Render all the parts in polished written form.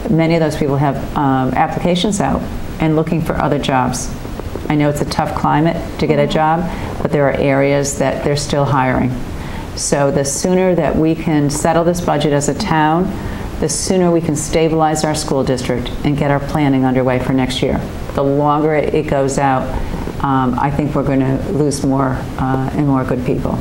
Many of those people have applications out and looking for other jobs. I know it's a tough climate to get a job, but there are areas that they're still hiring. So the sooner that we can settle this budget as a town, the sooner we can stabilize our school district and get our planning underway for next year. The longer it goes out, I think we're going to lose more and more good people.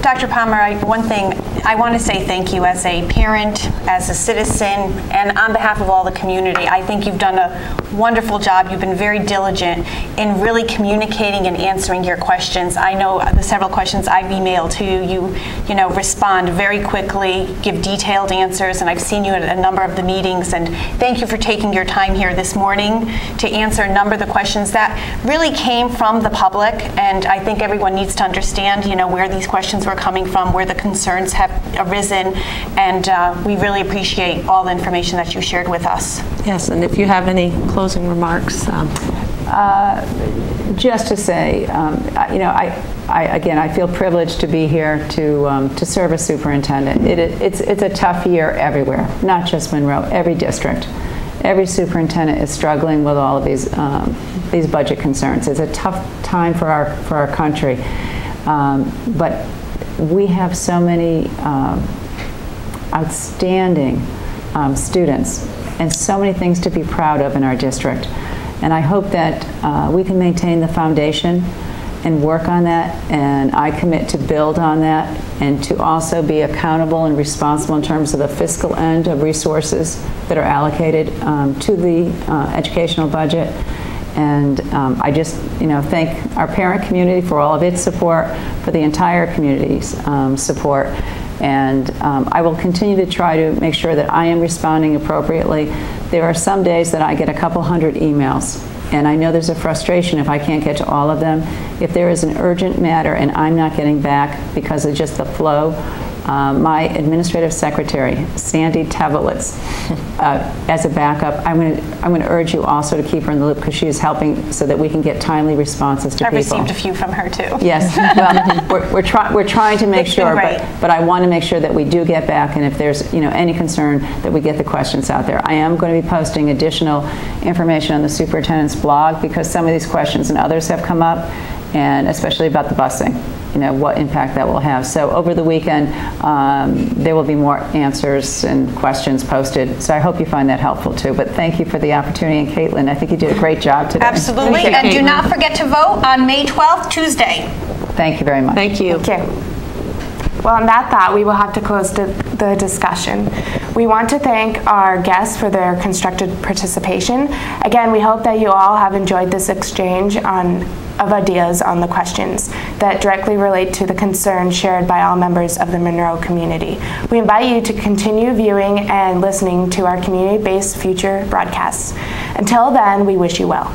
Dr. Palmer, one thing, I want to say thank you as a parent, as a citizen, and on behalf of all the community. I think you've done a wonderful job. You've been very diligent in really communicating and answering your questions. I know the several questions I've emailed to you, you know, respond very quickly, give detailed answers, and I've seen you at a number of the meetings, and thank you for taking your time here this morning to answer a number of the questions that really came from the public, and I think everyone needs to understand, you know, where these questions were coming from, where the concerns have arisen, and we really appreciate all the information that you shared with us. Yes, and if you have any closing remarks. Just to say, you know, I feel privileged to be here to serve as superintendent. It's a tough year everywhere, not just Monroe, every district. Every superintendent is struggling with all of these budget concerns. It's a tough time for our country, but we have so many outstanding students and so many things to be proud of in our district. And I hope that we can maintain the foundation and work on that, and I commit to build on that and to also be accountable and responsible in terms of the fiscal end of resources that are allocated to the educational budget. And I just, you know, thank our parent community for all of its support, for the entire community's support. And I will continue to try to make sure that I am responding appropriately. There are some days that I get a couple hundred emails, and I know there's a frustration if I can't get to all of them. If there is an urgent matter and I'm not getting back because of just the flow, my administrative secretary, Sandy Tevelitz, as a backup, I'm going to urge you also to keep her in the loop, because she is helping so that we can get timely responses to people. I've received a few from her too. Yes, well, we're trying to make sure, but I want to make sure that we do get back, and if there's, you know, any concern, that we get the questions out there. I am going to be posting additional information on the superintendent's blog, because some of these questions and others have come up, and especially about the busing, you know, what impact that will have. So over the weekend, there will be more answers and questions posted. So I hope you find that helpful too. But thank you for the opportunity. And Caitlin, I think you did a great job today. Absolutely. And do not forget to vote on May 12th, Tuesday. Thank you very much. Thank you. Thank you. Well, on that thought, we will have to close the discussion. We want to thank our guests for their constructive participation. Again, we hope that you all have enjoyed this exchange of ideas on the questions that directly relate to the concerns shared by all members of the Monroe community. We invite you to continue viewing and listening to our community-based future broadcasts. Until then, we wish you well.